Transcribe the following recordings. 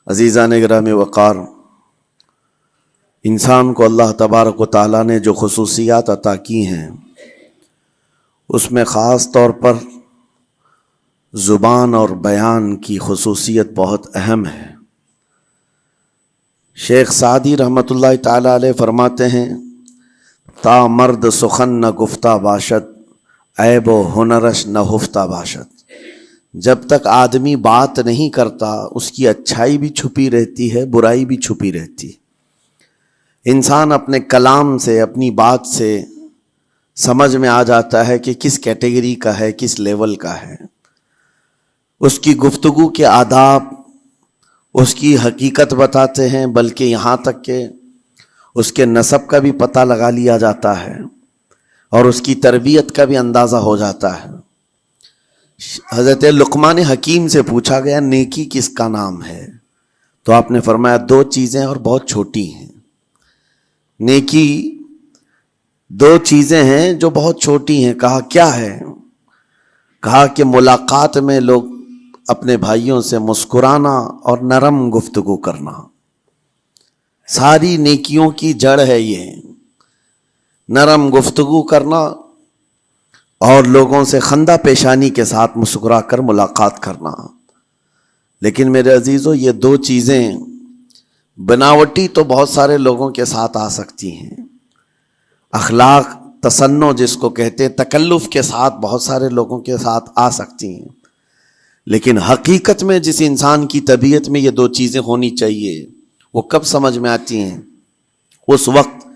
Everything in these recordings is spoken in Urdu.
عزیزان گرامی وقار، انسان کو اللہ تبارک و تعالیٰ نے جو خصوصیات عطا کی ہیں اس میں خاص طور پر زبان اور بیان کی خصوصیت بہت اہم ہے۔ شیخ سعدی رحمۃ اللہ تعالیٰ علیہ فرماتے ہیں، تا مرد سخن نہ گفتہ باشد، عیب و ہنرش نہ ہفتہ باشد۔ جب تک آدمی بات نہیں کرتا اس کی اچھائی بھی چھپی رہتی ہے، برائی بھی چھپی رہتی ہے۔ انسان اپنے کلام سے، اپنی بات سے سمجھ میں آ جاتا ہے کہ کس کیٹیگری کا ہے، کس لیول کا ہے۔ اس کی گفتگو کے آداب اس کی حقیقت بتاتے ہیں، بلکہ یہاں تک کہ اس کے نسب کا بھی پتہ لگا لیا جاتا ہے اور اس کی تربیت کا بھی اندازہ ہو جاتا ہے۔ حضرت لقمان حکیم سے پوچھا گیا نیکی کس کا نام ہے، تو آپ نے فرمایا دو چیزیں اور بہت چھوٹی ہیں۔ نیکی دو چیزیں ہیں جو بہت چھوٹی ہیں۔ کہا کیا ہے؟ کہا کہ ملاقات میں لوگ اپنے بھائیوں سے مسکرانا اور نرم گفتگو کرنا۔ ساری نیکیوں کی جڑ ہے یہ، نرم گفتگو کرنا اور لوگوں سے خندہ پیشانی کے ساتھ مسکرا کر ملاقات کرنا۔ لیکن میرے عزیزو، یہ دو چیزیں بناوٹی تو بہت سارے لوگوں کے ساتھ آ سکتی ہیں، اخلاق تصنع جس کو کہتے ہیں، تکلف کے ساتھ بہت سارے لوگوں کے ساتھ آ سکتی ہیں، لیکن حقیقت میں جس انسان کی طبیعت میں یہ دو چیزیں ہونی چاہیے وہ کب سمجھ میں آتی ہیں؟ اس وقت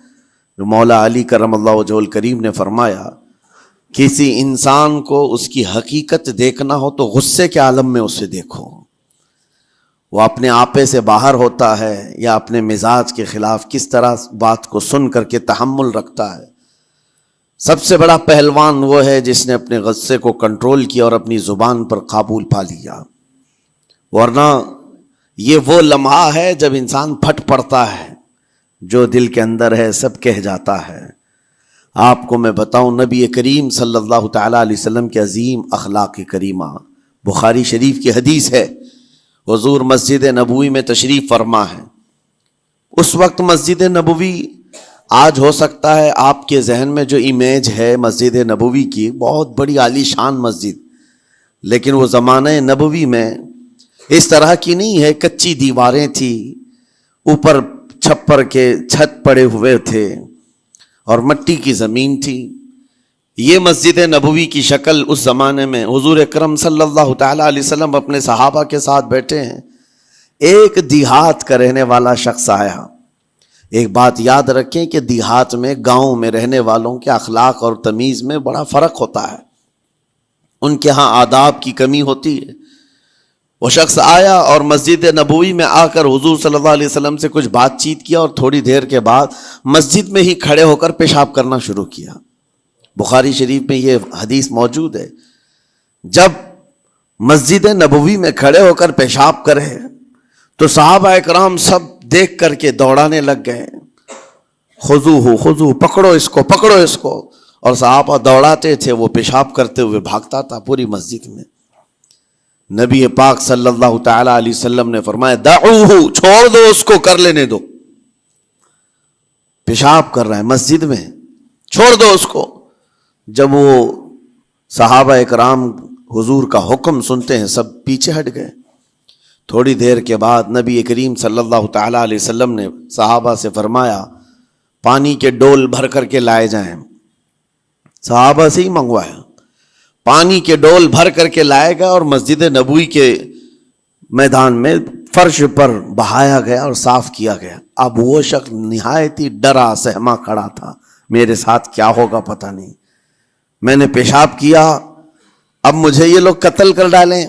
جو مولا علی کرم اللہ وجہہ الکریم نے فرمایا کسی انسان کو اس کی حقیقت دیکھنا ہو تو غصے کے عالم میں اسے دیکھو، وہ اپنے آپے سے باہر ہوتا ہے یا اپنے مزاج کے خلاف کس طرح بات کو سن کر کے تحمل رکھتا ہے۔ سب سے بڑا پہلوان وہ ہے جس نے اپنے غصے کو کنٹرول کیا اور اپنی زبان پر قابو پا لیا، ورنہ یہ وہ لمحہ ہے جب انسان پھٹ پڑتا ہے، جو دل کے اندر ہے سب کہہ جاتا ہے۔ آپ کو میں بتاؤں، نبی کریم صلی اللہ تعالیٰ علیہ وسلم کے عظیم اخلاق کریمہ، بخاری شریف کی حدیث ہے، حضور مسجد نبوی میں تشریف فرما ہے۔ اس وقت مسجد نبوی، آج ہو سکتا ہے آپ کے ذہن میں جو امیج ہے مسجد نبوی کی، بہت بڑی عالی شان مسجد، لیکن وہ زمانہ نبوی میں اس طرح کی نہیں ہے۔ کچی دیواریں تھی، اوپر چھپر کے چھت پڑے ہوئے تھے اور مٹی کی زمین تھی۔ یہ مسجد نبوی کی شکل اس زمانے میں حضور اکرم صلی اللہ تعالیٰ علیہ وسلم اپنے صحابہ کے ساتھ بیٹھے ہیں، ایک دیہات کا رہنے والا شخص آیا۔ ایک بات یاد رکھیں کہ دیہات میں، گاؤں میں رہنے والوں کے اخلاق اور تمیز میں بڑا فرق ہوتا ہے، ان کے ہاں آداب کی کمی ہوتی ہے۔ وہ شخص آیا اور مسجد نبوی میں آ کر حضور صلی اللہ علیہ وسلم سے کچھ بات چیت کیا اور تھوڑی دیر کے بعد مسجد میں ہی کھڑے ہو کر پیشاب کرنا شروع کیا۔ بخاری شریف میں یہ حدیث موجود ہے۔ جب مسجد نبوی میں کھڑے ہو کر پیشاب کرے تو صحابہ اکرام سب دیکھ کر کے دوڑانے لگ گئے، خذوہ خذوہ، پکڑو اس کو، پکڑو اس کو، اور صحابہ دوڑاتے تھے، وہ پیشاب کرتے ہوئے بھاگتا تھا پوری مسجد میں۔ نبی پاک صلی اللہ تعالیٰ علیہ وسلم نے فرمایا دعوہ، چھوڑ دو اس کو، کر لینے دو، پیشاب کر رہا ہے مسجد میں، چھوڑ دو اس کو۔ جب وہ صحابہ اکرام حضور کا حکم سنتے ہیں سب پیچھے ہٹ گئے۔ تھوڑی دیر کے بعد نبی کریم صلی اللہ تعالیٰ علیہ وسلم نے صحابہ سے فرمایا پانی کے ڈول بھر کر کے لائے جائیں۔ صحابہ سے ہی منگوایا، پانی کے ڈول بھر کر کے لائے گا اور مسجد نبوی کے میدان میں فرش پر بہایا گیا اور صاف کیا گیا۔ اب وہ شخص نہایت ہی ڈرا سہما کھڑا تھا، میرے ساتھ کیا ہوگا پتہ نہیں، میں نے پیشاب کیا، اب مجھے یہ لوگ قتل کر ڈالیں۔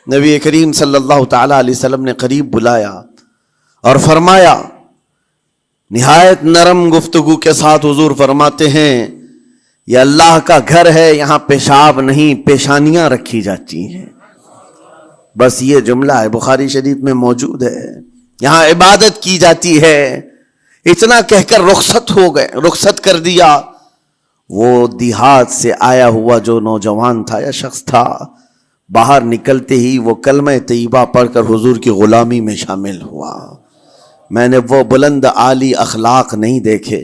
نبی کریم صلی اللہ تعالیٰ علیہ وسلم نے قریب بلایا اور فرمایا، نہایت نرم گفتگو کے ساتھ حضور فرماتے ہیں یہ اللہ کا گھر ہے، یہاں پیشاب نہیں پیشانیاں رکھی جاتی ہیں۔ بس یہ جملہ ہے، بخاری شریف میں موجود ہے، یہاں عبادت کی جاتی ہے۔ اتنا کہہ کر رخصت ہو گئے، رخصت کر دیا۔ وہ دیہات سے آیا ہوا جو نوجوان تھا یا شخص تھا، باہر نکلتے ہی وہ کلمہ طیبہ پڑھ کر حضور کی غلامی میں شامل ہوا۔ میں نے وہ بلند عالی اخلاق نہیں دیکھے۔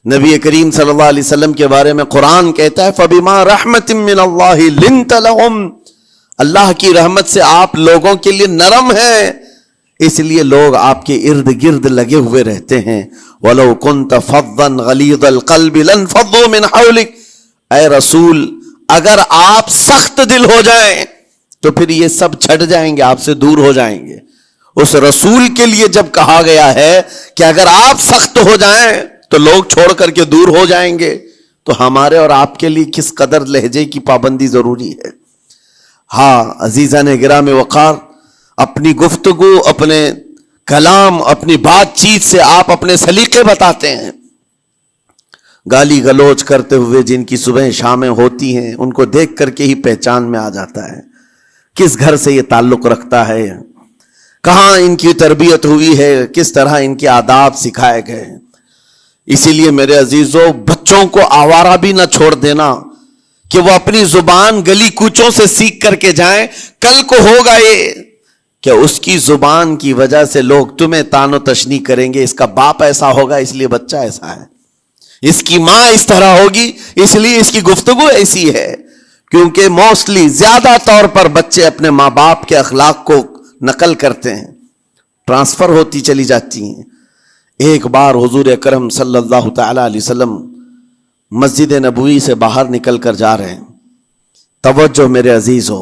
نبی کریم صلی اللہ علیہ وسلم کے بارے میں قرآن کہتا ہے فَبِمَا رَحْمَةٍ مِّنَ اللَّهِ لِنْتَ لَهُمْ، اللہ کی رحمت سے آپ لوگوں کے لیے نرم ہیں، اس لیے لوگ آپ کے ارد گرد لگے ہوئے رہتے ہیں۔ وَلَوْ كُنْتَ فَظًّا غَلِيظَ الْقَلْبِ لَانفَضُّوا مِنْ حَوْلِكَ، اے رسول اگر آپ سخت دل ہو جائیں تو پھر یہ سب چھٹ جائیں گے، آپ سے دور ہو جائیں گے۔ اس رسول کے لیے جب کہا گیا ہے کہ اگر آپ سخت ہو جائیں تو لوگ چھوڑ کر کے دور ہو جائیں گے، تو ہمارے اور آپ کے لیے کس قدر لہجے کی پابندی ضروری ہے۔ ہاں عزیزان گرام وقار، اپنی گفتگو، اپنے کلام، اپنی بات چیت سے آپ اپنے سلیقے بتاتے ہیں۔ گالی گلوچ کرتے ہوئے جن کی صبح شامیں ہوتی ہیں ان کو دیکھ کر کے ہی پہچان میں آ جاتا ہے کس گھر سے یہ تعلق رکھتا ہے، کہاں ان کی تربیت ہوئی ہے، کس طرح ان کے آداب سکھائے گئے۔ اسی لیے میرے عزیزوں، بچوں کو آوارہ بھی نہ چھوڑ دینا کہ وہ اپنی زبان گلی کوچوں سے سیکھ کر کے جائیں۔ کل کو ہوگا یہ کہ اس کی زبان کی وجہ سے لوگ تمہیں تان و تشنیع کریں گے، اس کا باپ ایسا ہوگا اس لیے بچہ ایسا ہے، اس کی ماں اس طرح ہوگی اس لیے اس کی گفتگو ایسی ہے۔ کیونکہ موسٹلی زیادہ طور پر بچے اپنے ماں باپ کے اخلاق کو نقل کرتے ہیں، ٹرانسفر ہوتی چلی جاتی ہیں۔ ایک بار حضور اکرم صلی اللہ تعالی علیہ وسلم مسجد نبوی سے باہر نکل کر جا رہے ہیں۔ توجہ میرے عزیزو،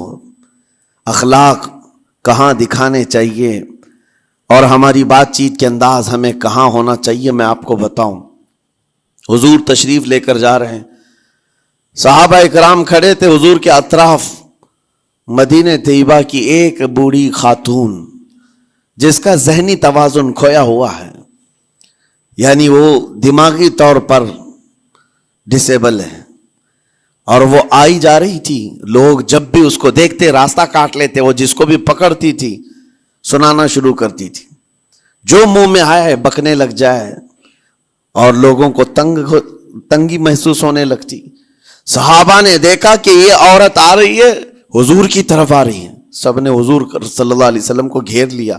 اخلاق کہاں دکھانے چاہیے اور ہماری بات چیت کے انداز ہمیں کہاں ہونا چاہیے میں آپ کو بتاؤں۔ حضور تشریف لے کر جا رہے ہیں، صحابہ اکرام کھڑے تھے حضور کے اطراف۔ مدینہ طیبہ کی ایک بوڑھی خاتون جس کا ذہنی توازن کھویا ہوا ہے، یعنی وہ دماغی طور پر ڈسیبل ہے، اور وہ آئی جا رہی تھی۔ لوگ جب بھی اس کو دیکھتے راستہ کاٹ لیتے، وہ جس کو بھی پکڑتی تھی سنانا شروع کرتی تھی، جو منہ میں آئے بکنے لگ جائے، اور لوگوں کو تنگی محسوس ہونے لگتی۔ صحابہ نے دیکھا کہ یہ عورت آ رہی ہے، حضور کی طرف آ رہی ہے، سب نے حضور صلی اللہ علیہ وسلم کو گھیر لیا،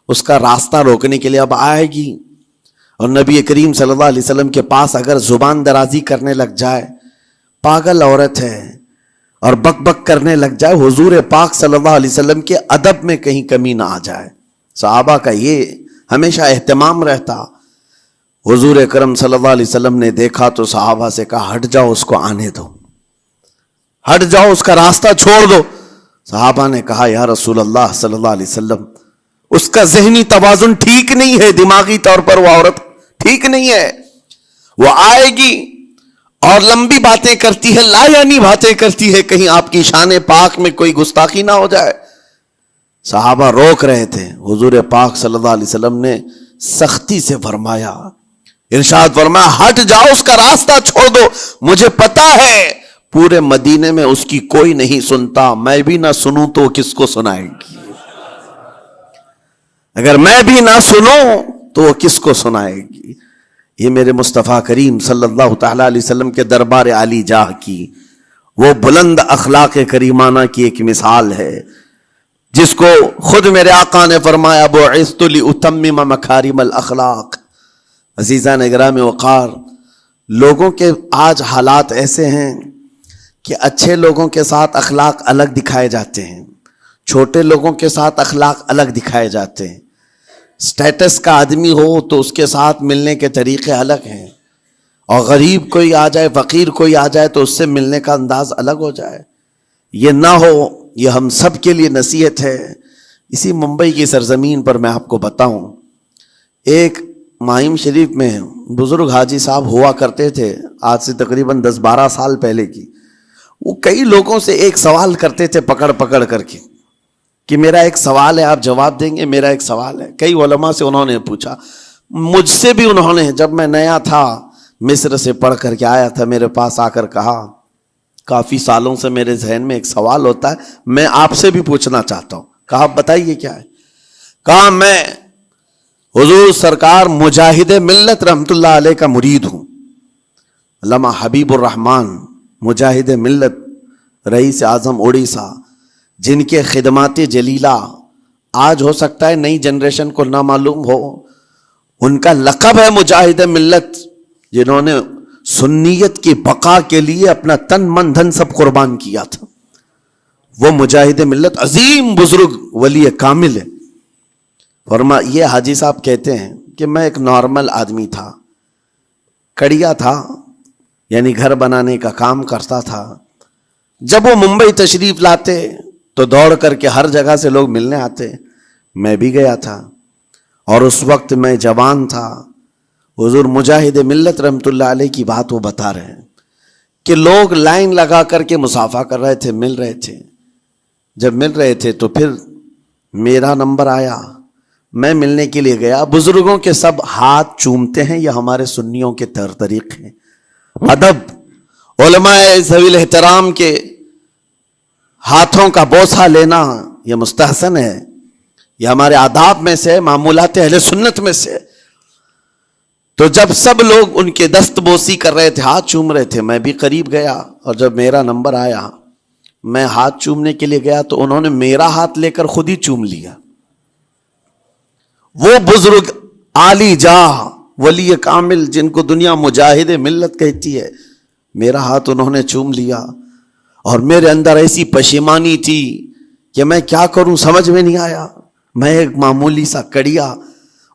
اس کا راستہ روکنے کے لیے اب آئے گی۔ اور نبی کریم صلی اللہ علیہ وسلم کے پاس اگر زبان درازی کرنے لگ جائے، پاگل عورت ہے، اور بک بک کرنے لگ جائے، حضور پاک صلی اللہ علیہ وسلم کے ادب میں کہیں کمی نہ آ جائے۔ صحابہ کا یہ ہمیشہ اہتمام رہتا۔ حضور اکرم صلی اللہ علیہ وسلم نے دیکھا تو صحابہ سے کہا ہٹ جاؤ، اس کو آنے دو، ہٹ جاؤ، اس کا راستہ چھوڑ دو۔ صحابہ نے کہا یا رسول اللہ صلی اللہ علیہ وسلم، اس کا ذہنی توازن ٹھیک نہیں ہے، دماغی طور پر وہ عورت ٹھیک نہیں ہے، وہ آئے گی اور لمبی باتیں کرتی ہے، لا یعنی باتیں کرتی ہے، کہیں آپ کی شان پاک میں کوئی گستاخی نہ ہو جائے۔ صحابہ روک رہے تھے، حضور پاک صلی اللہ علیہ وسلم نے سختی سے فرمایا، ارشاد فرمایا ہٹ جاؤ، اس کا راستہ چھوڑ دو، مجھے پتا ہے پورے مدینے میں اس کی کوئی نہیں سنتا، میں بھی نہ سنوں تو کس کو سنائے گی، اگر میں بھی نہ سنوں تو وہ کس کو سنائے گی۔ یہ میرے مصطفیٰ کریم صلی اللہ تعالی علیہ وسلم کے دربار عالی جاہ کی وہ بلند اخلاق کریمانہ کی ایک مثال ہے، جس کو خود میرے آقا نے فرمایا بعثت لأتمم مکارم الاخلاق۔ عزیزان گرامی وقار، لوگوں کے آج حالات ایسے ہیں کہ اچھے لوگوں کے ساتھ اخلاق الگ دکھائے جاتے ہیں، چھوٹے لوگوں کے ساتھ اخلاق الگ دکھائے جاتے ہیں۔ سٹیٹس کا آدمی ہو تو اس کے ساتھ ملنے کے طریقے الگ ہیں، اور غریب کوئی آ جائے، فقیر کوئی آ جائے تو اس سے ملنے کا انداز الگ ہو جائے۔ یہ نہ ہو، یہ ہم سب کے لیے نصیحت ہے۔ اسی ممبئی کی سرزمین پر میں آپ کو بتاؤں، ایک ماہم شریف میں بزرگ حاجی صاحب ہوا کرتے تھے، آج سے تقریباً 10-12 سال پہلے کی۔ وہ کئی لوگوں سے ایک سوال کرتے تھے پکڑ پکڑ کر کے کہ میرا ایک سوال ہے، آپ جواب دیں گے، میرا ایک سوال ہے۔ کئی علماء سے انہوں نے پوچھا، مجھ سے بھی انہوں نے، جب میں نیا تھا مصر سے پڑھ کر کے آیا تھا، میرے پاس آ کر کہا کافی سالوں سے میرے ذہن میں ایک سوال ہوتا ہے، میں آپ سے بھی پوچھنا چاہتا ہوں۔ کہا بتائیے کیا ہے؟ کہا میں حضور سرکار مجاہد ملت رحمت اللہ علیہ کا مرید ہوں، علامہ حبیب الرحمن مجاہد ملت، رئیس اعظم اڑیسہ، جن کے خدمات جلیلہ آج ہو سکتا ہے نئی جنریشن کو نہ معلوم ہو، ان کا لقب ہے مجاہد ملت، جنہوں نے سنیت کی بقا کے لیے اپنا تن من دھن سب قربان کیا تھا. وہ مجاہد ملت عظیم بزرگ ولی کامل ہے. یہ حاجی صاحب کہتے ہیں کہ میں ایک نارمل آدمی تھا، کڑیا تھا، یعنی گھر بنانے کا کام کرتا تھا. جب وہ ممبئی تشریف لاتے تو دوڑ کر کے ہر جگہ سے لوگ ملنے آتے، میں بھی گیا تھا. اور اس وقت میں جوان تھا. حضور مجاہد ملت رحمت اللہ علیہ کی بات وہ بتا رہے ہیں کہ لوگ لائن لگا کر کے مصافحہ کر رہے تھے، مل رہے تھے. جب مل رہے تھے تو پھر میرا نمبر آیا، میں ملنے کے لیے گیا. بزرگوں کے سب ہاتھ چومتے ہیں، یہ ہمارے سنیوں کے طریق ہیں. ادب علماء ذوی الاحترام کے ہاتھوں کا بوسہ لینا یہ مستحسن ہے، یہ ہمارے آداب میں سے، معمولات اہل سنت میں سے. تو جب سب لوگ ان کے دست بوسی کر رہے تھے، ہاتھ چوم رہے تھے، میں بھی قریب گیا. اور جب میرا نمبر آیا، میں ہاتھ چومنے کے لیے گیا تو انہوں نے میرا ہاتھ لے کر خود ہی چوم لیا. وہ بزرگ عالی جاہ ولی کامل جن کو دنیا مجاہد ملت کہتی ہے، میرا ہاتھ انہوں نے چوم لیا. اور میرے اندر ایسی پشیمانی تھی کہ میں کیا کروں، سمجھ میں نہیں آیا. میں ایک معمولی سا کڑیا،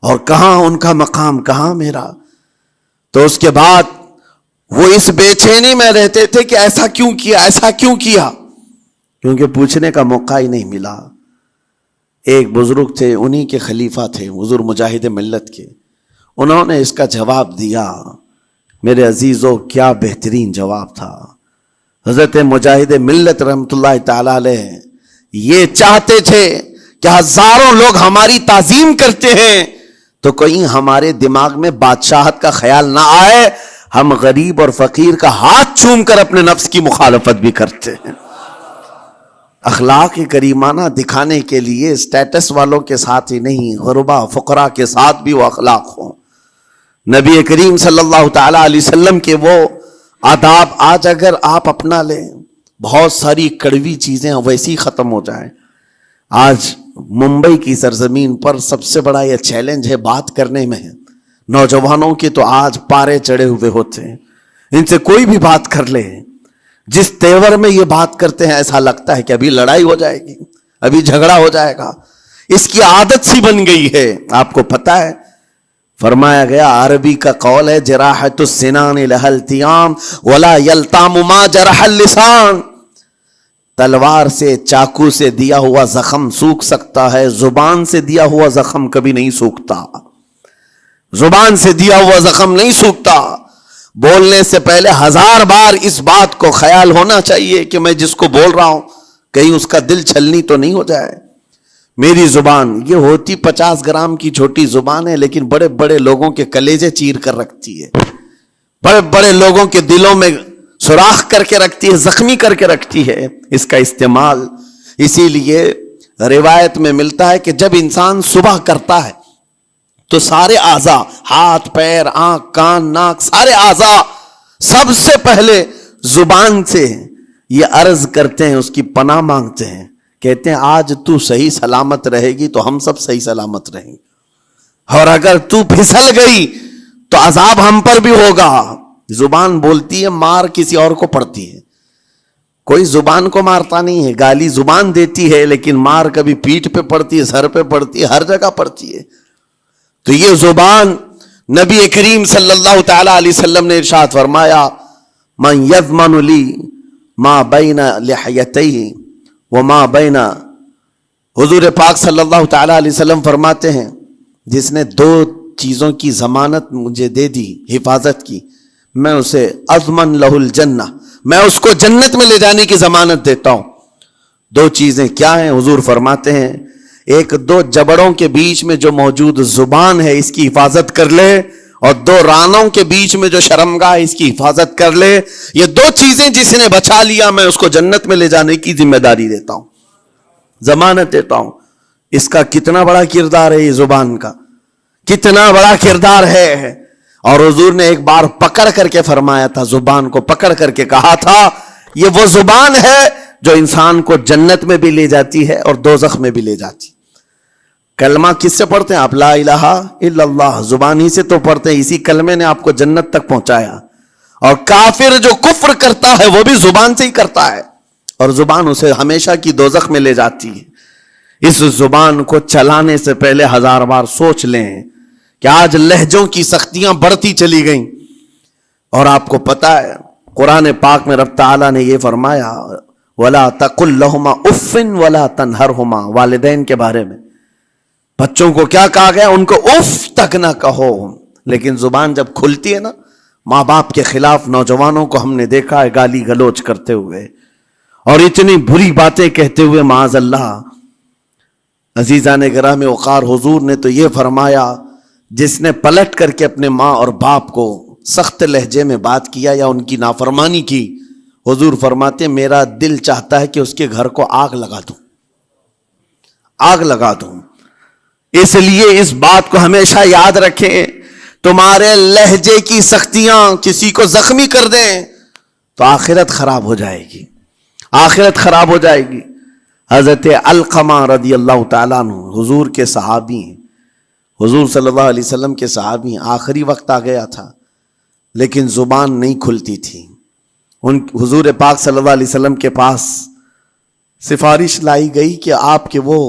اور کہاں ان کا مقام، کہاں میرا. تو اس کے بعد وہ اس بے چینی میں رہتے تھے کہ ایسا کیوں کیا، ایسا کیوں کیا، کیونکہ پوچھنے کا موقع ہی نہیں ملا. ایک بزرگ تھے، انہی کے خلیفہ تھے حضور مجاہد ملت کے. انہوں نے اس کا جواب دیا. میرے عزیزو، کیا بہترین جواب تھا. حضرت مجاہد ملت رحمت اللہ تعالی علیہ یہ چاہتے تھے کہ ہزاروں لوگ ہماری تعظیم کرتے ہیں تو کہیں ہمارے دماغ میں بادشاہت کا خیال نہ آئے، ہم غریب اور فقیر کا ہاتھ چوم کر اپنے نفس کی مخالفت بھی کرتے ہیں. اخلاق کریمانہ دکھانے کے لیے اسٹیٹس والوں کے ساتھ ہی نہیں، غربا فقراء کے ساتھ بھی وہ اخلاق ہوں. نبی کریم صلی اللہ تعالی علیہ وسلم کے وہ آداب آج اگر آپ اپنا لیں، بہت ساری کڑوی چیزیں ویسی ختم ہو جائیں. آج ممبئی کی سرزمین پر سب سے بڑا یہ چیلنج ہے بات کرنے میں. نوجوانوں کے تو آج پارے چڑھے ہوئے ہوتے ہیں، ان سے کوئی بھی بات کر لے، جس تیور میں یہ بات کرتے ہیں ایسا لگتا ہے کہ ابھی لڑائی ہو جائے گی، ابھی جھگڑا ہو جائے گا. اس کی عادت سی بن گئی ہے. آپ کو پتہ ہے فرمایا گیا، عربی کا قول ہے، جراحت السنان لها التیام ولا یلتام ما جرح اللسان. تلوار سے، چاقو سے دیا ہوا زخم سوکھ سکتا ہے، زبان سے دیا ہوا زخم کبھی نہیں سوکھتا. زبان سے دیا ہوا زخم نہیں سوکھتا. بولنے سے پہلے 1000 بار اس بات کو خیال ہونا چاہیے کہ میں جس کو بول رہا ہوں کہیں اس کا دل چھلنی تو نہیں ہو جائے. میری زبان یہ ہوتی 50 گرام کی چھوٹی زبان ہے، لیکن بڑے بڑے لوگوں کے کلیجے چیر کر رکھتی ہے، بڑے بڑے لوگوں کے دلوں میں سوراخ کر کے رکھتی ہے، زخمی کر کے رکھتی ہے اس کا استعمال. اسی لیے روایت میں ملتا ہے کہ جب انسان صبح کرتا ہے تو سارے اعضاء، ہاتھ، پیر، آنکھ، کان، ناک، سارے اعضاء سب سے پہلے زبان سے یہ عرض کرتے ہیں، اس کی پناہ مانگتے ہیں. کہتے ہیں آج تو صحیح سلامت رہے گی تو ہم سب صحیح سلامت رہیں گے، اور اگر تو پھسل گئی تو عذاب ہم پر بھی ہوگا. زبان بولتی ہے، مار کسی اور کو پڑتی ہے. کوئی زبان کو مارتا نہیں ہے، گالی زبان دیتی ہے، لیکن مار کبھی پیٹھ پہ پڑتی ہے، سر پہ پڑتی ہے، ہر جگہ پڑتی ہے. تو یہ زبان نبی کریم صلی اللہ تعالی علیہ وسلم نے ارشاد فرمایا، من یضمن لی ما بین لحیتیہ وما بین. حضور پاک صلی اللہ تعالی علیہ وسلم فرماتے ہیں، جس نے 2 چیزوں کی ضمانت مجھے دے دی، حفاظت کی، میں اسے اضمن لہ الجنہ، میں اس کو جنت میں لے جانے کی ضمانت دیتا ہوں. 2 چیزیں کیا ہیں؟ حضور فرماتے ہیں، ایک 2 جبڑوں کے بیچ میں جو موجود زبان ہے اس کی حفاظت کر لے، اور 2 رانوں کے بیچ میں جو شرمگاہ اس کی حفاظت کر لے. یہ 2 چیزیں جس نے بچا لیا، میں اس کو جنت میں لے جانے کی ذمہ داری دیتا ہوں، ضمانت دیتا ہوں. اس کا کتنا بڑا کردار ہے، یہ زبان کا کتنا بڑا کردار ہے. اور حضور نے ایک بار پکڑ کر کے فرمایا تھا، زبان کو پکڑ کر کے کہا تھا، یہ وہ زبان ہے جو انسان کو جنت میں بھی لے جاتی ہے اور دوزخ میں بھی لے جاتی. کلمہ کس سے پڑھتے ہیں آپ؟ لا الہ الا اللہ، زبانی سے تو پڑھتے ہیں، اسی کلمے نے آپ کو جنت تک پہنچایا. اور کافر جو کفر کرتا ہے وہ بھی زبان سے ہی کرتا ہے، اور زبان اسے ہمیشہ کی دوزخ میں لے جاتی ہے. اس زبان کو چلانے سے پہلے 1000 بار سوچ لیں کہ آج لہجوں کی سختیاں بڑھتی چلی گئیں. اور آپ کو پتا ہے قرآن پاک میں رب تعالیٰ نے یہ فرمایا وَلَا تَقُلْ لَهُمَا اُفٍّ وَلَا تَنْهَرْهُمَا، والدین کے بارے میں بچوں کو کیا کہا گیا؟ ان کو اف تک نہ کہو. لیکن زبان جب کھلتی ہے نا ماں باپ کے خلاف، نوجوانوں کو ہم نے دیکھا ہے گالی گلوچ کرتے ہوئے اور اتنی بری باتیں کہتے ہوئے، معاذ اللہ. عزیزان گرامی وقار، حضور نے تو یہ فرمایا جس نے پلٹ کر کے اپنے ماں اور باپ کو سخت لہجے میں بات کیا یا ان کی نافرمانی کی، حضور فرماتے میرا دل چاہتا ہے کہ اس کے گھر کو آگ لگا دوں، آگ لگا دوں. اس لیے اس بات کو ہمیشہ یاد رکھیں، تمہارے لہجے کی سختیاں کسی کو زخمی کر دیں تو آخرت خراب ہو جائے گی، آخرت خراب ہو جائے گی. حضرت علقمہ رضی اللہ تعالیٰ عنہ حضور کے صحابی ہیں، حضور صلی اللہ علیہ وسلم کے صحابی ہیں. آخری وقت آ گیا تھا لیکن زبان نہیں کھلتی تھی. حضور پاک صلی اللہ علیہ وسلم کے پاس سفارش لائی گئی کہ آپ کے وہ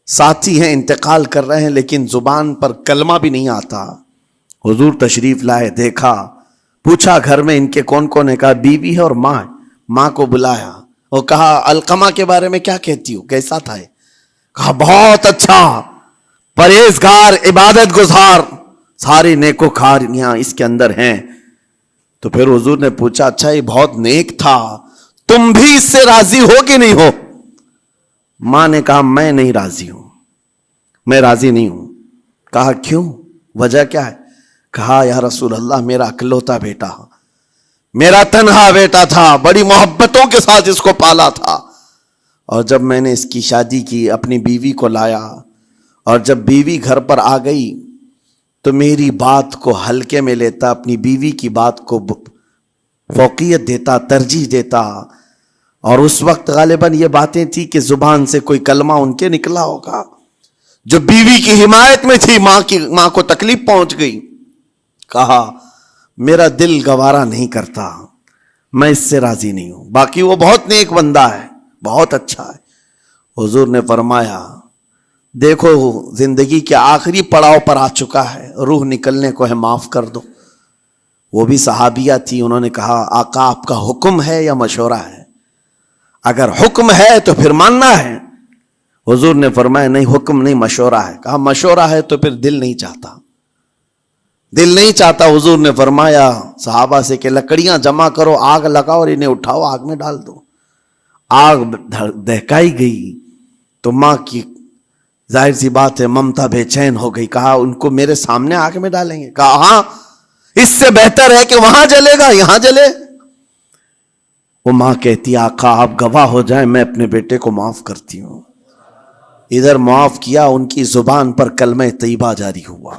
ساتھی ہیں انتقال کر رہے ہیں لیکن زبان پر کلمہ بھی نہیں آتا. حضور تشریف لائے، دیکھا، پوچھا گھر میں ان کے کون کون ہے؟ کہا بیوی ہے اور ماں ہے. ماں کو بلایا اور کہا علقمہ کے بارے میں کیا کہتی ہو، کیسا تھا؟ کہا بہت اچھا، پرہیزگار، عبادت گزار، سارے نیکوکاریاں اس کے اندر ہیں. تو پھر حضور نے پوچھا اچھا یہ بہت نیک تھا، تم بھی اس سے راضی ہو کہ نہیں ہو؟ ماں نے کہا میں نہیں راضی ہوں، میں راضی نہیں ہوں. کہا کیوں، وجہ کیا ہے؟ کہا یا رسول اللہ میرا اکلوتا بیٹا، میرا تنہا بیٹا تھا، بڑی محبتوں کے ساتھ اس کو پالا تھا، اور جب میں نے اس کی شادی کی اپنی بیوی کو لایا اور جب بیوی گھر پر آ گئی تو میری بات کو ہلکے میں لیتا، اپنی بیوی کی بات کو فوقیت دیتا، ترجیح دیتا. اور اس وقت غالباً یہ باتیں تھی کہ زبان سے کوئی کلمہ ان کے نکلا ہوگا جو بیوی کی حمایت میں تھی، ماں کو تکلیف پہنچ گئی. کہا میرا دل گوارا نہیں کرتا، میں اس سے راضی نہیں ہوں، باقی وہ بہت نیک بندہ ہے، بہت اچھا ہے. حضور نے فرمایا دیکھو زندگی کے آخری پڑاؤ پر آ چکا ہے، روح نکلنے کو ہے، معاف کر دو. وہ بھی صحابیہ تھی، انہوں نے کہا آقا آپ کا حکم ہے یا مشورہ ہے؟ اگر حکم ہے تو پھر ماننا ہے. حضور نے فرمایا نہیں، حکم نہیں، مشورہ ہے. کہا مشورہ ہے تو پھر دل نہیں چاہتا، دل نہیں چاہتا. حضور نے فرمایا صحابہ سے کہ لکڑیاں جمع کرو، آگ لگاؤ اور انہیں اٹھاؤ، آگ میں ڈال دو. آگ دہکائی گئی تو ماں کی ظاہر سی بات ہے ممتا بے چین ہو گئی. کہا ان کو میرے سامنے آگ میں ڈالیں گے؟ کہا ہاں، اس سے بہتر ہے کہ وہاں جلے گا، یہاں جلے. وہ ماں کہتی آقا آپ گواہ ہو جائیں میں اپنے بیٹے کو معاف کرتی ہوں. ادھر معاف کیا، ان کی زبان پر کلمہ طیبہ جاری ہوا.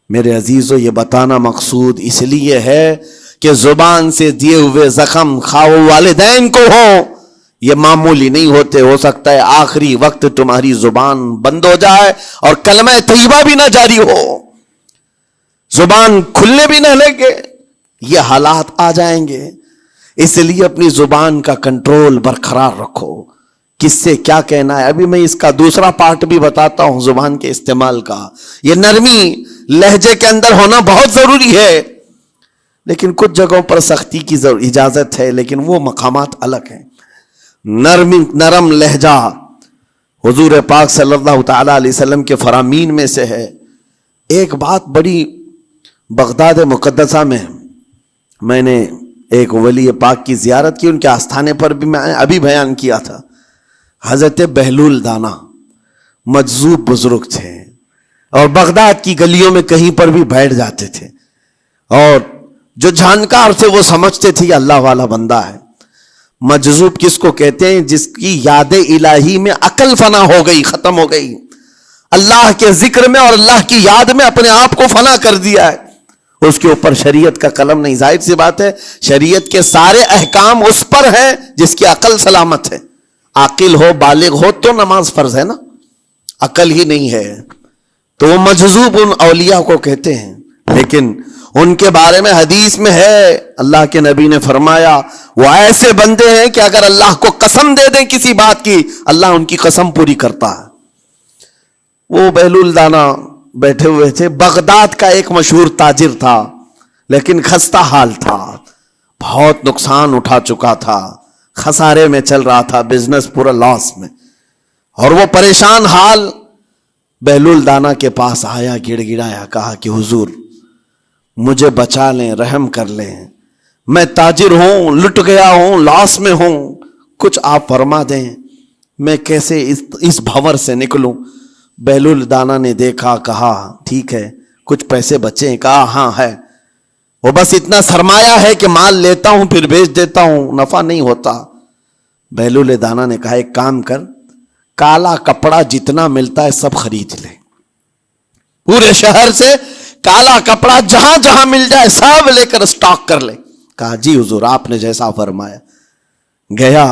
میرے عزیزو یہ بتانا مقصود اس لیے ہے کہ زبان سے دیے ہوئے زخم خواہ والدین کو ہو، یہ معمولی نہیں ہوتے. ہو سکتا ہے آخری وقت تمہاری زبان بند ہو جائے اور کلمہ طیبہ بھی نہ جاری ہو، زبان کھلنے بھی نہ لگے، یہ حالات آ جائیں گے. اس لیے اپنی زبان کا کنٹرول برقرار رکھو. کس سے کیا کہنا ہے، ابھی میں اس کا دوسرا پارٹ بھی بتاتا ہوں زبان کے استعمال کا. یہ نرمی لہجے کے اندر ہونا بہت ضروری ہے، لیکن کچھ جگہوں پر سختی کی اجازت ہے، لیکن وہ مقامات الگ ہیں. نرم لہجہ حضور پاک صلی اللہ تعالی علیہ وسلم کے فرامین میں سے ہے. ایک بات بڑی بغداد مقدسہ میں نے ایک ولی پاک کی زیارت کی، ان کے آستانے پر بھی میں ابھی بیان کیا تھا. حضرت بہلول دانا مجذوب بزرگ تھے اور بغداد کی گلیوں میں کہیں پر بھی بیٹھ جاتے تھے، اور جو جانکار تھے وہ سمجھتے تھے یہ اللہ والا بندہ ہے. مجذوب کس کو کہتے ہیں؟ جس کی یاد الہی میں عقل فنا ہو گئی، ختم ہو گئی، اللہ کے ذکر میں اور اللہ کی یاد میں اپنے آپ کو فنا کر دیا ہے. اس کے اوپر شریعت کا قلم نہیں. ظاہر سی بات ہے شریعت کے سارے احکام اس پر ہیں جس کی عقل سلامت ہے. عاقل ہو بالغ ہو تو نماز فرض ہے نا, عقل ہی نہیں ہے تو وہ مجذوب ان اولیاء کو کہتے ہیں. لیکن ان کے بارے میں حدیث میں ہے, اللہ کے نبی نے فرمایا وہ ایسے بندے ہیں کہ اگر اللہ کو قسم دے دیں کسی بات کی, اللہ ان کی قسم پوری کرتا ہے. وہ بہلول دانا بیٹھے ہوئے تھے. بغداد کا ایک مشہور تاجر تھا لیکن خستہ حال تھا, بہت نقصان اٹھا چکا تھا, خسارے میں چل رہا تھا, بزنس پورا لاس میں, اور وہ پریشان حال بہلول دانا کے پاس آیا, گڑ گڑایا, کہا کہ حضور مجھے بچا لیں, رحم کر لیں, میں تاجر ہوں, لٹ گیا ہوں, لاس میں ہوں, کچھ آپ فرما دیں, میں کیسے اس بھنور سے نکلوں. بہلول دانا نے دیکھا, کہا ٹھیک ہے کچھ پیسے بچے ہیں, کہا ہاں ہے, وہ بس اتنا سرمایہ ہے کہ مال لیتا ہوں پھر بیچ دیتا ہوں, نفع نہیں ہوتا. بہلول دانا نے کہا ایک کام کر, کالا کپڑا جتنا ملتا ہے سب خرید لے, پورے شہر سے کالا کپڑا جہاں جہاں مل جائے سب لے کر اسٹاک کر لے. کہا جی حضور آپ نے جیسا فرمایا. گیا,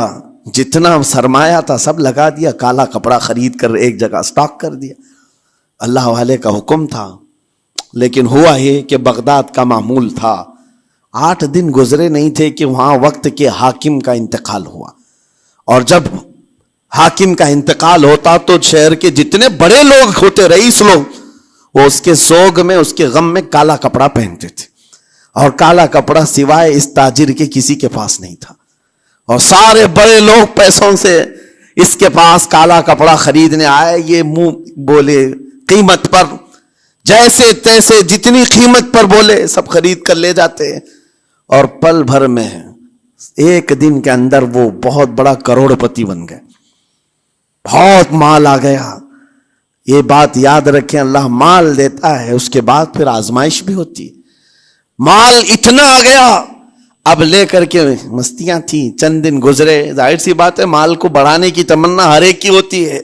جتنا سرمایہ تھا سب لگا دیا, کالا کپڑا خرید کر ایک جگہ اسٹاک کر دیا. اللہ والے کا حکم تھا. لیکن ہوا یہ کہ بغداد کا معمول تھا, 8 دن گزرے نہیں تھے کہ وہاں وقت کے حاکم کا انتقال ہوا, اور جب حاکم کا انتقال ہوتا تو شہر کے جتنے بڑے لوگ ہوتے, رئیس لوگ, وہ اس کے سوگ میں اس کے غم میں کالا کپڑا پہنتے تھے, اور کالا کپڑا سوائے اس تاجر کے کسی کے پاس نہیں تھا. اور سارے بڑے لوگ پیسوں سے اس کے پاس کالا کپڑا خریدنے آئے. یہ منہ بولے قیمت پر, جیسے تیسے جتنی قیمت پر بولے سب خرید کر لے جاتے, اور پل بھر میں ایک دن کے اندر وہ بہت بڑا کروڑ پتی بن گئے, بہت مال آ گیا. یہ بات یاد رکھیں, اللہ مال دیتا ہے اس کے بعد پھر آزمائش بھی ہوتی ہے. مال اتنا آ گیا, اب لے کر کے مستیاں تھیں, چند دن گزرے. ظاہر سی بات ہے مال کو بڑھانے کی تمنا ہر ایک کی ہوتی ہے,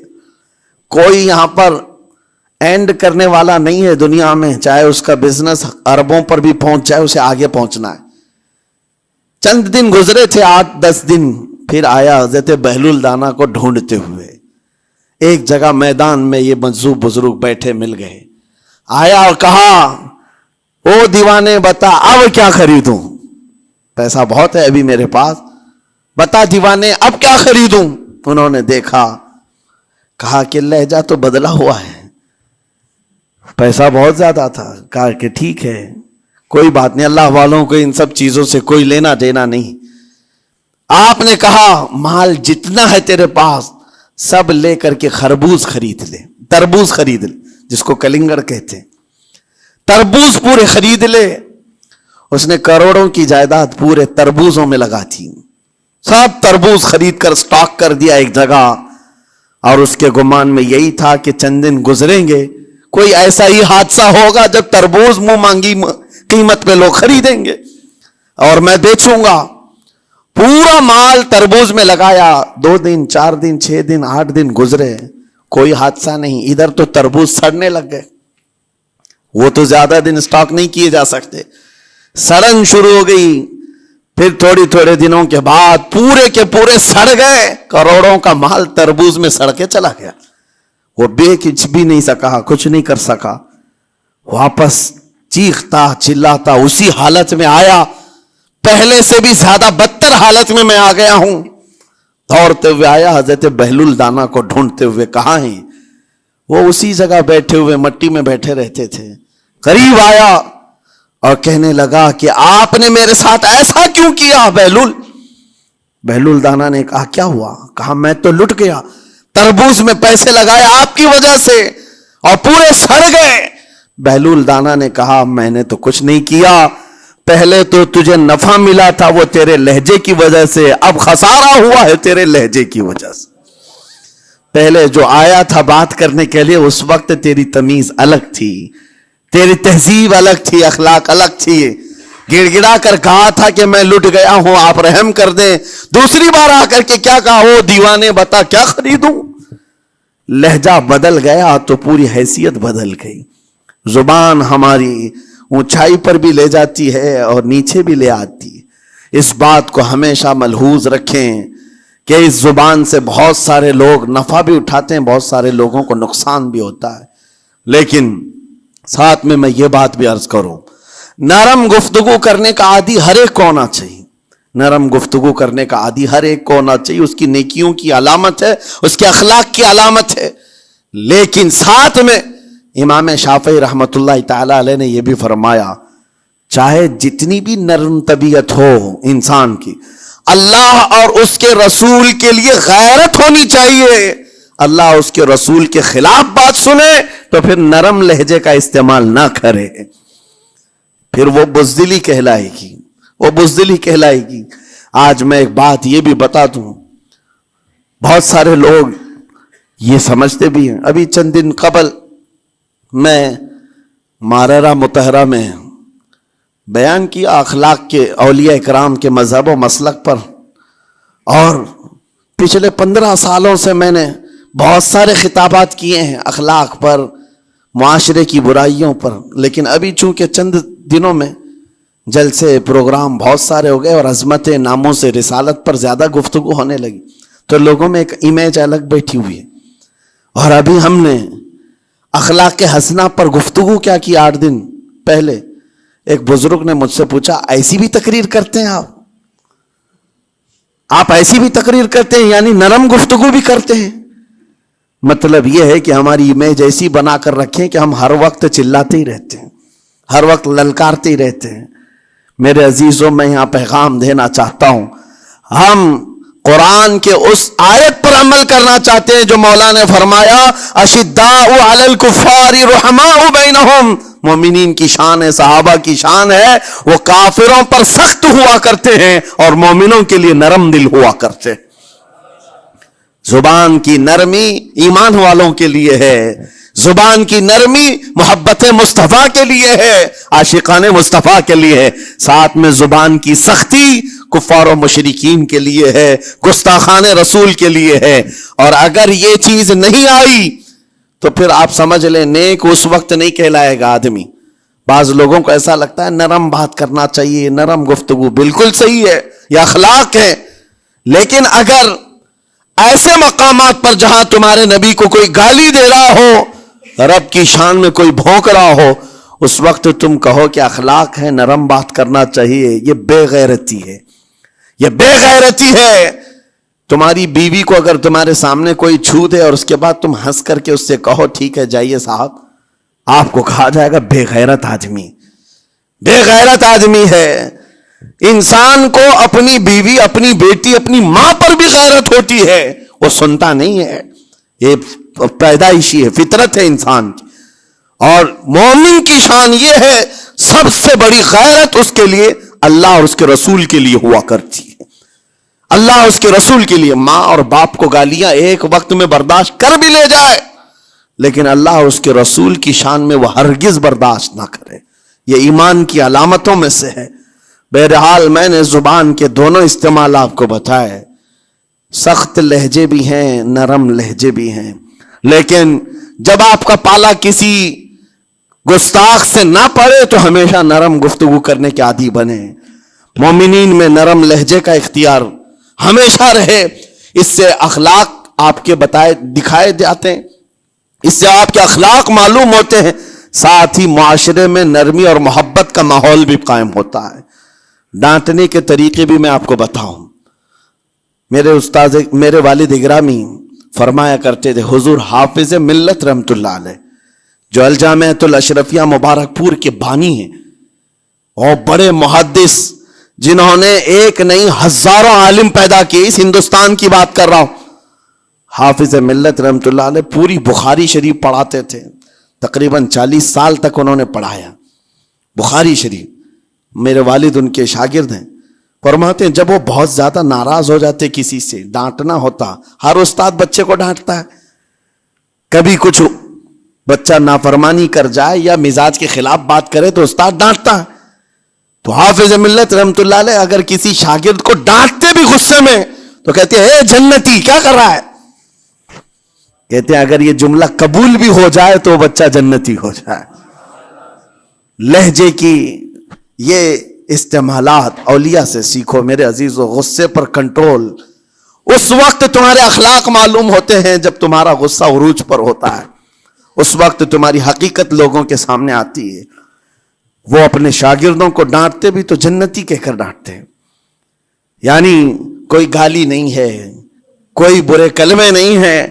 کوئی یہاں پر اینڈ کرنے والا نہیں ہے دنیا میں, چاہے اس کا بزنس اربوں پر بھی پہنچ جائے اسے آگے پہنچنا ہے. چند دن گزرے تھے, 8-10 دن, پھر آیا حضرت بہلول دانا کو ڈھونڈتے ہوئے. ایک جگہ میدان میں یہ مجذوب بزرگ بیٹھے مل گئے. آیا اور کہا او دیوانے بتا اب کیا خریدوں, پیسہ بہت ہے ابھی میرے پاس, بتا دیوانے اب کیا خریدوں. انہوں نے دیکھا, کہا کہ لہجہ تو بدلا ہوا ہے, پیسہ بہت زیادہ تھا. کہا کہ ٹھیک ہے کوئی بات نہیں, اللہ والوں کو ان سب چیزوں سے کوئی لینا دینا نہیں. آپ نے کہا مال جتنا ہے تیرے پاس سب لے کر کے خربوز خرید لے, تربوز خرید لے, جس کو کلنگڑ کہتے ہیں, تربوز پورے خرید لے. اس نے کروڑوں کی جائیداد پورے تربوزوں میں لگا تھی, سب تربوز خرید کر سٹاک کر دیا ایک جگہ. اور اس کے گمان میں یہی تھا کہ چند دن گزریں گے, کوئی ایسا ہی حادثہ ہوگا جب تربوز منہ مانگی قیمت پہ لوگ خریدیں گے اور میں بیچوں گا. پورا مال تربوز میں لگایا, 2 دن 4 دن 6 دن 8 دن گزرے, کوئی حادثہ نہیں. ادھر تو تربوز سڑنے لگ گئے, وہ تو زیادہ دن سٹاک نہیں کیے جا سکتے, سڑن شروع ہو گئی. پھر تھوڑے دنوں کے بعد پورے کے پورے سڑ گئے, کروڑوں کا مال تربوز میں سڑ کے چلا گیا. وہ بیچ بھی نہیں سکا, کچھ نہیں کر سکا, واپس چیختا چلاتا اسی حالت میں آیا, پہلے سے بھی زیادہ بدتر حالت میں آ گیا ہوں. دوڑتے ہوئے آیا, حضرت بہلول دانا کو ڈھونڈتے ہوئے. کہاں ہیں وہ؟ اسی جگہ بیٹھے ہوئے مٹی میں بیٹھے رہتے تھے. قریب آیا اور کہنے لگا کہ آپ نے میرے ساتھ ایسا کیوں کیا بہلول؟ بہلول دانا نے کہا کیا ہوا؟ کہا میں تو لٹ گیا, تربوز میں پیسے لگائے آپ کی وجہ سے اور پورے سڑ گئے. بہلول دانا نے کہا میں نے تو کچھ نہیں کیا, پہلے تو تجھے نفع ملا تھا وہ تیرے لہجے کی وجہ سے, اب خسارہ ہوا ہے تیرے لہجے کی وجہ سے. پہلے جو آیا تھا بات کرنے کے لیے اس وقت تیری تمیز الگ تھی, تیری تہذیب الگ تھی, اخلاق الگ تھی. گڑ گڑا کر کہا تھا کہ میں لٹ گیا ہوں آپ رحم کر دیں. دوسری بار آ کر کے کیا کہا؟ او دیوانے بتا کیا خریدوں. لہجہ بدل گیا تو پوری حیثیت بدل گئی. زبان ہماری اونچائی پر بھی لے جاتی ہے اور نیچے بھی لے آتی ہے۔ اس بات کو ہمیشہ ملحوظ رکھیں کہ اس زبان سے بہت سارے لوگ نفع بھی اٹھاتے ہیں، بہت سارے لوگوں کو نقصان بھی ہوتا ہے۔ لیکن ساتھ میں یہ بات بھی عرض کروں، نرم گفتگو کرنے کا عادی ہر ایک کو ہونا چاہیے، نرم گفتگو کرنے کا عادی ہر ایک کو ہونا چاہیے، اس کی نیکیوں کی علامت ہے، اس کے اخلاق کی علامت ہے۔ لیکن ساتھ میں امام شافعی رحمۃ اللہ تعالی علیہ نے یہ بھی فرمایا، چاہے جتنی بھی نرم طبیعت ہو انسان کی، اللہ اور اس کے رسول کے لیے غیرت ہونی چاہیے۔ اللہ اس کے رسول کے خلاف بات سنے تو پھر نرم لہجے کا استعمال نہ کرے، پھر وہ بزدلی کہلائے گی، وہ بزدلی کہلائے گی۔ آج میں ایک بات یہ بھی بتا دوں، بہت سارے لوگ یہ سمجھتے بھی ہیں۔ ابھی چند دن قبل میں ماررہ مطہرہ میں بیان کیا اخلاق کے، اولیاء اکرام کے مذہب و مسلک پر، اور پچھلے 15 سالوں سے میں نے بہت سارے خطابات کیے ہیں اخلاق پر، معاشرے کی برائیوں پر، لیکن ابھی چونکہ چند دنوں میں جلسے پروگرام بہت سارے ہو گئے اور عظمت ناموں سے رسالت پر زیادہ گفتگو ہونے لگی، تو لوگوں میں ایک امیج الگ بیٹھی ہوئی ہے۔ اور ابھی ہم نے اخلاق حسنہ پر گفتگو کیا کی 8 دن پہلے، ایک بزرگ نے مجھ سے پوچھا، ایسی بھی تقریر کرتے ہیں آپ ایسی بھی تقریر کرتے ہیں، یعنی نرم گفتگو بھی کرتے ہیں؟ مطلب یہ ہے کہ ہماری امیج ایسی بنا کر رکھیں کہ ہم ہر وقت چلاتے ہی رہتے ہیں، ہر وقت للکارتے ہی رہتے ہیں۔ میرے عزیزوں، میں یہاں پیغام دینا چاہتا ہوں، ہم قرآن کے اس آیت پر عمل کرنا چاہتے ہیں جو مولا نے فرمایا، اشداء علی الکفار رحماء بینہم۔ مومنین کی شان ہے، صحابہ کی شان ہے، وہ کافروں پر سخت ہوا کرتے ہیں اور مومنوں کے لیے نرم دل ہوا کرتے ہیں۔ زبان کی نرمی ایمان والوں کے لیے ہے، زبان کی نرمی محبت مصطفیٰ کے لیے ہے، عاشقان مصطفیٰ کے لیے ہے۔ ساتھ میں زبان کی سختی کفار و مشرکین کے لیے ہے، گستاخان رسول کے لیے ہے۔ اور اگر یہ چیز نہیں آئی تو پھر آپ سمجھ لیں نیک اس وقت نہیں کہلائے گا آدمی۔ بعض لوگوں کو ایسا لگتا ہے نرم بات کرنا چاہیے، نرم گفتگو، بالکل صحیح ہے، یہ اخلاق ہے، لیکن اگر ایسے مقامات پر جہاں تمہارے نبی کو کوئی گالی دے رہا ہو، رب کی شان میں کوئی بھونک رہا ہو، اس وقت تم کہو کہ اخلاق ہے، نرم بات کرنا چاہیے، یہ بے غیرتی ہے، یہ بے غیرتی ہے۔ تمہاری بیوی کو اگر تمہارے سامنے کوئی چھو دے اور اس کے بعد تم ہنس کر کے اس سے کہو ٹھیک ہے جائیے صاحب، آپ کو کہا جائے گا بے غیرت آدمی، بے غیرت آدمی ہے۔ انسان کو اپنی بیوی، اپنی بیٹی، اپنی ماں پر بھی غیرت ہوتی ہے، وہ سنتا نہیں ہے، یہ پیدائشی ہے، فطرت ہے انسان کی۔ اور مومن کی شان یہ ہے، سب سے بڑی غیرت اس کے لیے اللہ اور اس کے رسول کے لیے ہوا کرتی ہے۔ اللہ اور اس کے رسول کے لیے ماں اور باپ کو گالیاں ایک وقت میں برداشت کر بھی لے جائے، لیکن اللہ اور اس کے رسول کی شان میں وہ ہرگز برداشت نہ کرے۔ یہ ایمان کی علامتوں میں سے ہے۔ بہرحال میں نے زبان کے دونوں استعمال آپ کو بتائے، سخت لہجے بھی ہیں، نرم لہجے بھی ہیں، لیکن جب آپ کا پالا کسی گستاخ سے نہ پڑے تو ہمیشہ نرم گفتگو کرنے کے عادی بنے۔ مومنین میں نرم لہجے کا اختیار ہمیشہ رہے، اس سے اخلاق آپ کے بتائے دکھائے جاتے ہیں، اس سے آپ کے اخلاق معلوم ہوتے ہیں، ساتھ ہی معاشرے میں نرمی اور محبت کا ماحول بھی قائم ہوتا ہے۔ ڈانٹنے کے طریقے بھی میں آپ کو بتاؤں، میرے والد اگرامی فرمایا کرتے تھے، حضور حافظ ملت رحمت اللہ علیہ جو الجامعۃ الاشرفیہ مبارک پور کے بانی ہیں اور بڑے محدث جنہوں نے ایک نہیں ہزاروں عالم پیدا کیے، اس ہندوستان کی بات کر رہا ہوں، حافظ ملت رحمت اللہ علیہ پوری بخاری شریف پڑھاتے تھے، تقریباً 40 سال تک انہوں نے پڑھایا بخاری شریف۔ میرے والد ان کے شاگرد ہیں، فرماتے ہیں جب وہ بہت زیادہ ناراض ہو جاتے کسی سے، ڈانٹنا ہوتا، ہر استاد بچے کو ڈانٹتا ہے، کبھی کچھ بچہ نافرمانی کر جائے یا مزاج کے خلاف بات کرے تو استاد ڈانٹتا ہے، تو حافظ ملت رحمت اللہ علیہ اگر کسی شاگرد کو ڈانٹتے بھی غصے میں تو کہتے ہیں اے جنتی کیا کر رہا ہے، کہتے ہیں اگر یہ جملہ قبول بھی ہو جائے تو بچہ جنتی ہو جائے۔ لہجے کی یہ استعمالات اولیاء سے سیکھو میرے عزیزو. غصے پر کنٹرول اس وقت تمہارے اخلاق معلوم ہوتے ہیں جب تمہارا غصہ عروج پر ہوتا ہے. اس وقت تمہاری حقیقت لوگوں کے سامنے آتی ہے. وہ اپنے شاگردوں کو ڈانٹتے بھی تو جنتی کہہ کر ڈانٹتے ہیں. یعنی کوئی گالی نہیں ہے, کوئی برے کلمے نہیں ہیں,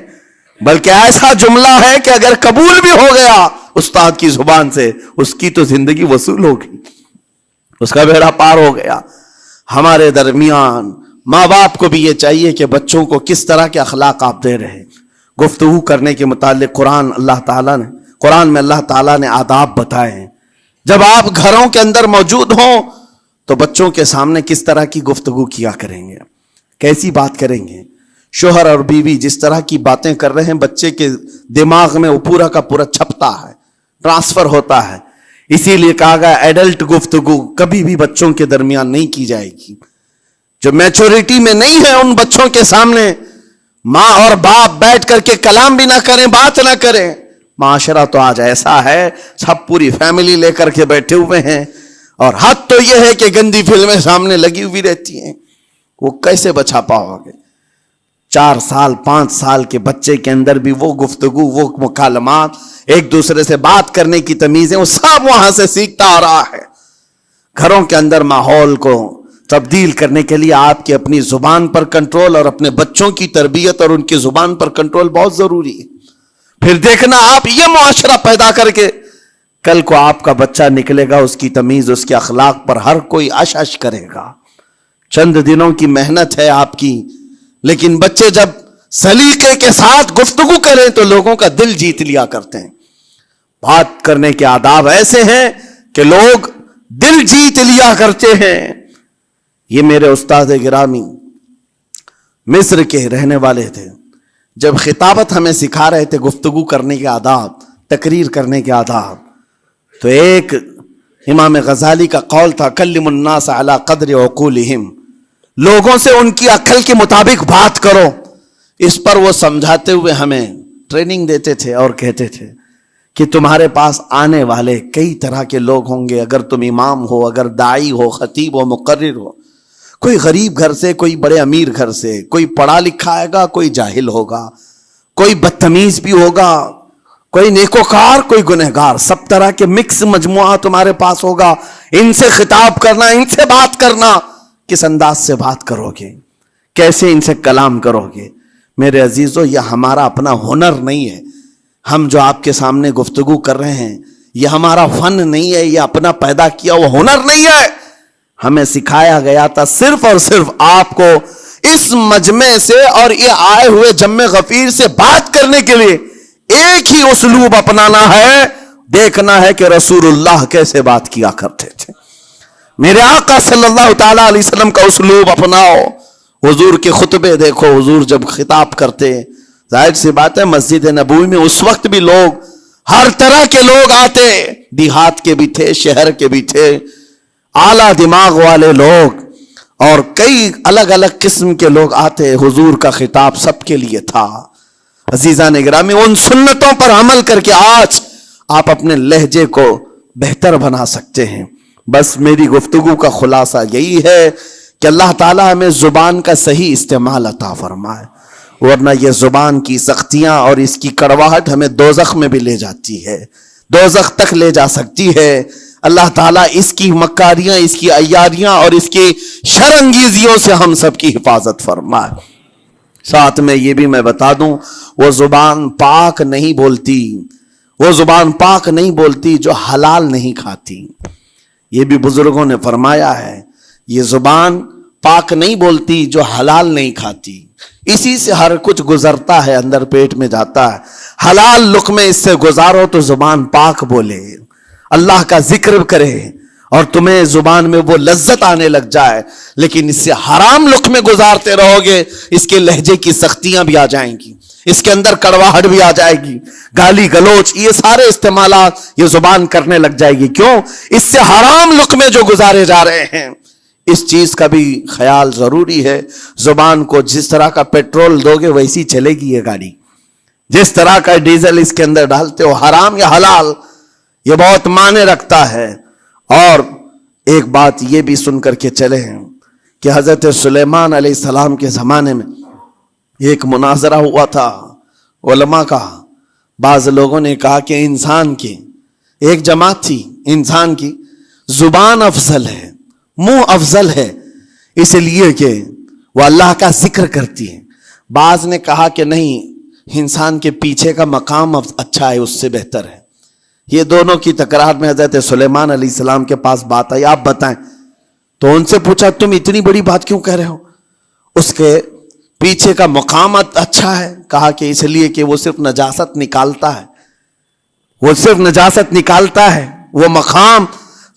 بلکہ ایسا جملہ ہے کہ اگر قبول بھی ہو گیا استاد کی زبان سے, اس کی تو زندگی وصول ہوگی, اس کا بیڑا پار ہو گیا. ہمارے درمیان ماں باپ کو بھی یہ چاہیے کہ بچوں کو کس طرح کے اخلاق آپ دے رہے ہیں. گفتگو کرنے کے متعلق قرآن میں اللہ تعالیٰ نے آداب بتائے ہیں. جب آپ گھروں کے اندر موجود ہوں تو بچوں کے سامنے کس طرح کی گفتگو کیا کریں گے, کیسی بات کریں گے. شوہر اور بیوی جس طرح کی باتیں کر رہے ہیں بچے کے دماغ میں وہ پورا کا پورا چھپتا ہے, ٹرانسفر ہوتا ہے. اسی لیے کہا گیا ایڈلٹ گفتگو کبھی بھی بچوں کے درمیان نہیں کی جائے گی. جو میچورٹی میں نہیں ہے ان بچوں کے سامنے ماں اور باپ بیٹھ کر کے کلام بھی نہ کریں, بات نہ کریں. معاشرہ تو آج ایسا ہے, سب پوری فیملی لے کر کے بیٹھے ہوئے ہیں, اور حد تو یہ ہے کہ گندی فلمیں سامنے لگی ہوئی رہتی ہیں. وہ کیسے بچا پاؤ گے؟ 4 سال 5 سال کے بچے کے اندر بھی وہ گفتگو, وہ مکالمات, ایک دوسرے سے بات کرنے کی تمیزیں, وہ سب وہاں سے سیکھتا آ رہا ہے. گھروں کے اندر ماحول کو تبدیل کرنے کے لیے آپ کی اپنی زبان پر کنٹرول اور اپنے بچوں کی تربیت اور ان کی زبان پر کنٹرول بہت ضروری ہے. پھر دیکھنا آپ یہ معاشرہ پیدا کر کے کل کو آپ کا بچہ نکلے گا, اس کی تمیز, اس کے اخلاق پر ہر کوئی اش اش کرے گا. چند دنوں کی محنت ہے آپ کی, لیکن بچے جب سلیقے کے ساتھ گفتگو کریں تو لوگوں کا دل جیت لیا کرتے ہیں. بات کرنے کے آداب ایسے ہیں کہ لوگ دل جیت لیا کرتے ہیں. یہ میرے استاد گرامی مصر کے رہنے والے تھے. جب خطابت ہمیں سکھا رہے تھے گفتگو کرنے کے آداب, تقریر کرنے کے آداب, تو ایک امام غزالی کا قول تھا کلم الناس علی قدر عقولہم, لوگوں سے ان کی عقل کے مطابق بات کرو. اس پر وہ سمجھاتے ہوئے ہمیں ٹریننگ دیتے تھے اور کہتے تھے کہ تمہارے پاس آنے والے کئی طرح کے لوگ ہوں گے. اگر تم امام ہو, اگر داعی ہو, خطیب ہو, مقرر ہو, کوئی غریب گھر سے, کوئی بڑے امیر گھر سے, کوئی پڑھا لکھا آئے گا, کوئی جاہل ہوگا, کوئی بدتمیز بھی ہوگا, کوئی نیکوکار, کوئی گنہگار, سب طرح کے مکس مجموعہ تمہارے پاس ہوگا. ان سے خطاب کرنا, ان سے بات کرنا, کس انداز سے بات کرو گے, کیسے ان سے کلام کرو گے. میرے عزیزو, یہ ہمارا اپنا ہنر نہیں ہے. ہم جو آپ کے سامنے گفتگو کر رہے ہیں یہ ہمارا فن نہیں ہے, یہ اپنا پیدا کیا وہ ہنر نہیں ہے. ہمیں سکھایا گیا تھا صرف اور صرف آپ کو اس مجمع سے اور یہ آئے ہوئے جمع غفیر سے بات کرنے کے لیے ایک ہی اسلوب اپنانا ہے. دیکھنا ہے کہ رسول اللہ کیسے بات کیا کرتے تھے. میرے آقا صلی اللہ تعالی علیہ وسلم کا اسلوب اپناؤ. حضور کے خطبے دیکھو, حضور جب خطاب کرتے, ظاہر سی بات ہے مسجد نبوی میں اس وقت بھی لوگ, ہر طرح کے لوگ آتے, دیہات کے بھی تھے, شہر کے بھی تھے, اعلیٰ دماغ والے لوگ, اور کئی الگ الگ قسم کے لوگ آتے. حضور کا خطاب سب کے لیے تھا. عزیزان گرامی, ان سنتوں پر عمل کر کے آج آپ اپنے لہجے کو بہتر بنا سکتے ہیں. بس میری گفتگو کا خلاصہ یہی ہے کہ اللہ تعالیٰ ہمیں زبان کا صحیح استعمال عطا فرمائے, ورنہ یہ زبان کی سختیاں اور اس کی کڑواہٹ ہمیں دوزخ میں بھی لے جاتی ہے, دوزخ تک لے جا سکتی ہے. اللہ تعالیٰ اس کی مکاریاں, اس کی عیاریاں اور اس کی شرانگیزیوں سے ہم سب کی حفاظت فرمائے. ساتھ میں یہ بھی میں بتا دوں, وہ زبان پاک نہیں بولتی, وہ زبان پاک نہیں بولتی جو حلال نہیں کھاتی. یہ بھی بزرگوں نے فرمایا ہے, یہ زبان پاک نہیں بولتی جو حلال نہیں کھاتی. اسی سے ہر کچھ گزرتا ہے, اندر پیٹ میں جاتا ہے. حلال لقمے اس سے گزارو تو زبان پاک بولے, اللہ کا ذکر کرے, اور تمہیں زبان میں وہ لذت آنے لگ جائے. لیکن اس سے حرام لقمے گزارتے رہو گے, اس کے لہجے کی سختیاں بھی آ جائیں گی, اس کے اندر کڑواہٹ بھی آ جائے گی, گالی گلوچ, یہ سارے استعمالات یہ زبان کرنے لگ جائے گی. کیوں؟ اس سے حرام لقمے جو گزارے جا رہے ہیں. اس چیز کا بھی خیال ضروری ہے. زبان کو جس طرح کا پیٹرول دو گے ویسی چلے گی یہ گاڑی. جس طرح کا ڈیزل اس کے اندر ڈالتے ہو, حرام یا حلال, یہ بہت معنی رکھتا ہے۔ اور ایک بات یہ بھی سن کر کے چلے ہیں کہ حضرت سلیمان علیہ السلام کے زمانے میں ایک مناظرہ ہوا تھا علماء کا۔ بعض لوگوں نے کہا کہ انسان کی ایک جماعت تھی، انسان کی زبان افضل ہے، منہ افضل ہے، اس لیے کہ وہ اللہ کا ذکر کرتی ہے۔ بعض نے کہا کہ نہیں، انسان کے پیچھے کا مقام اچھا ہے، اس سے بہتر ہے۔ یہ دونوں کی تکرار میں حضرت سلیمان علیہ السلام کے پاس بات آئی، آپ بتائیں۔ تو ان سے پوچھا تم اتنی بڑی بات کیوں کہہ رہے ہو؟ اس کے پیچھے کا مقام اچھا ہے۔ کہا کہ اس لیے کہ وہ صرف نجاست نکالتا ہے، وہ صرف نجاست نکالتا ہے، وہ مقام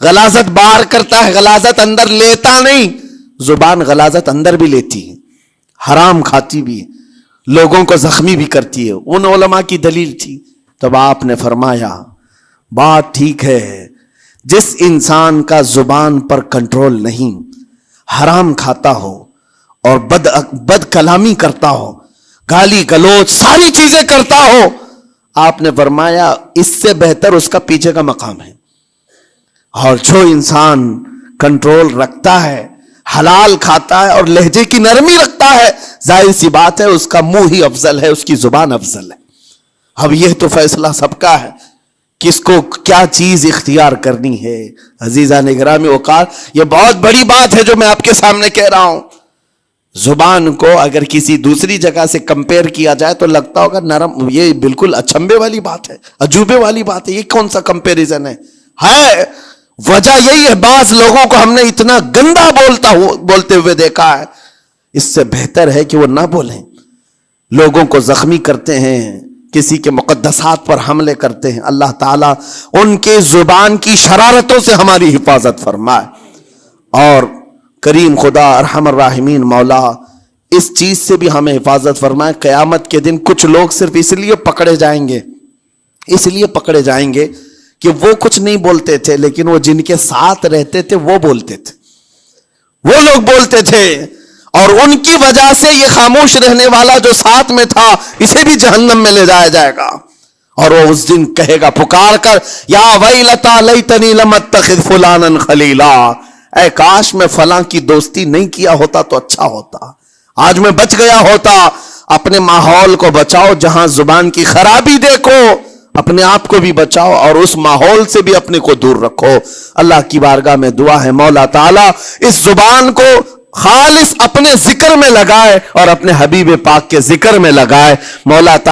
غلاظت باہر کرتا ہے، غلاظت اندر لیتا نہیں۔ زبان غلاظت اندر بھی لیتی ہے، حرام کھاتی بھی ہے، لوگوں کو زخمی بھی کرتی ہے۔ ان علماء کی دلیل تھی۔ تب آپ نے فرمایا بات ٹھیک ہے، جس انسان کا زبان پر کنٹرول نہیں، حرام کھاتا ہو اور بد کلامی کرتا ہو، گالی گلوچ ساری چیزیں کرتا ہو، آپ نے فرمایا اس سے بہتر اس کا پیچھے کا مقام ہے۔ اور جو انسان کنٹرول رکھتا ہے، حلال کھاتا ہے اور لہجے کی نرمی رکھتا ہے، ظاہر سی بات ہے اس کا منہ ہی افضل ہے، اس کی زبان افضل ہے۔ اب یہ تو فیصلہ سب کا ہے، کس کو کیا چیز اختیار کرنی ہے۔ عزیزان گرامی اوقات، یہ بہت بڑی بات ہے جو میں آپ کے سامنے کہہ رہا ہوں۔ زبان کو اگر کسی دوسری جگہ سے کمپیئر کیا جائے تو لگتا ہوگا نرم، یہ بالکل اچنبے والی بات ہے، عجوبے والی بات ہے، یہ کون سا کمپیریزن ہے؟ وجہ یہی ہے، بعض لوگوں کو ہم نے اتنا گندا بولتے ہوئے دیکھا ہے، اس سے بہتر ہے کہ وہ نہ بولیں۔ لوگوں کو زخمی کرتے ہیں، کسی کے مقدسات پر حملے کرتے ہیں۔ اللہ تعالیٰ ان کے زبان کی شرارتوں سے ہماری حفاظت فرمائے، اور کریم خدا ارحم الراحمین مولا اس چیز سے بھی ہمیں حفاظت فرمائے۔ قیامت کے دن کچھ لوگ صرف اس لیے پکڑے جائیں گے کہ وہ کچھ نہیں بولتے تھے، لیکن وہ جن کے ساتھ رہتے تھے وہ بولتے تھے، وہ لوگ بولتے تھے، اور ان کی وجہ سے یہ خاموش رہنے والا جو ساتھ میں تھا اسے بھی جہنم میں لے جایا جائے گا۔ اور وہ اس دن کہے گا پکار کر، یا ویلتا لیتنی لم اتخذ فلانا خلیلا، اے کاش میں فلاں کی دوستی نہیں کیا ہوتا تو اچھا ہوتا، آج میں بچ گیا ہوتا۔ اپنے ماحول کو بچاؤ، جہاں زبان کی خرابی دیکھو اپنے آپ کو بھی بچاؤ، اور اس ماحول سے بھی اپنے کو دور رکھو۔ اللہ کی بارگاہ میں دعا ہے مولا تعالیٰ اس زبان کو خالص اپنے ذکر میں لگائے اور اپنے حبیب پاک کے ذکر میں لگائے۔ مولا تعالیٰ